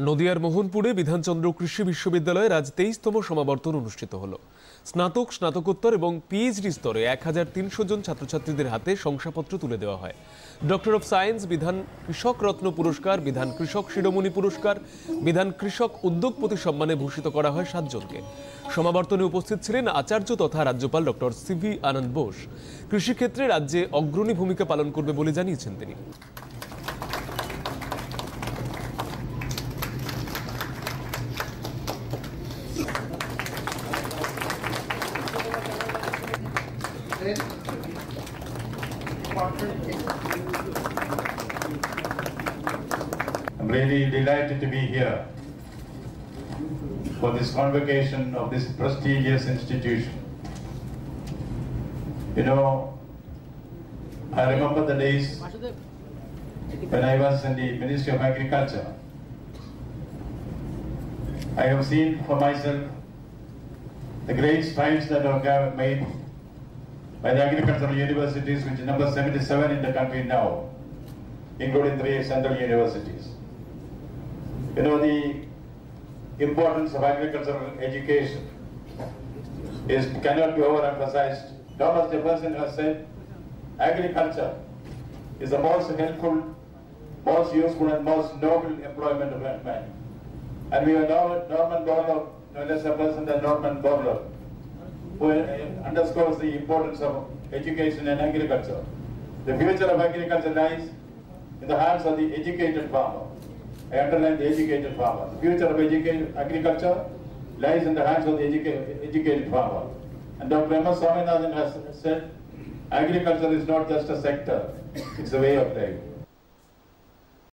নদিয়ার মোহনপুরে বিধানচন্দ্র কৃষি বিশ্ববিদ্যালয়ের আজ 23তম সমাবর্তন অনুষ্ঠিত হলো। স্নাতক, স্নাতকোত্তর এবং পিএইচডি স্তরে 1300 জন ছাত্রছাত্রীদের হাতে শংসাপত্র তুলে দেওয়া হয়। ডক্টর অফ সায়েন্স, বিধান কৃষক রত্ন পুরস্কার, বিধান কৃষক শিরোমণি পুরস্কার, বিধান কৃষক উদ্যোগপতি সম্মানে ভূষিত করা হয় 7 জনকে। সমাবর্তনে উপস্থিত ছিলেন আচার্য তথা রাজ্যপাল ডক্টর সিভি আনন্দ বোস। কৃষিক্ষেত্রে রাজ্যে অগ্রণী ভূমিকা পালন করবে বলে জানিয়েছেন তিনি। I'm really delighted to be here for this convocation of this prestigious institution. You know, I remember the days when I was in the Ministry of Agriculture. I have seen for myself the great strides that are made by the agricultural universities, which is number 77 in the country now, including 3 central universities. You know, the importance of agricultural education cannot be overemphasized. Thomas Jefferson has said, agriculture is the most helpful, most useful and most noble employment of man. And we have Norman Borlaug, no less a person than Norman Borlaug, who underscores the importance of education and agriculture. The future of agriculture lies in the hands of the educated farmer. I underline the educated farmer. The future of agriculture lies in the hands of the educated farmer. And Dr. M. S. Swaminathan has said, agriculture is not just a sector, it's a way of life.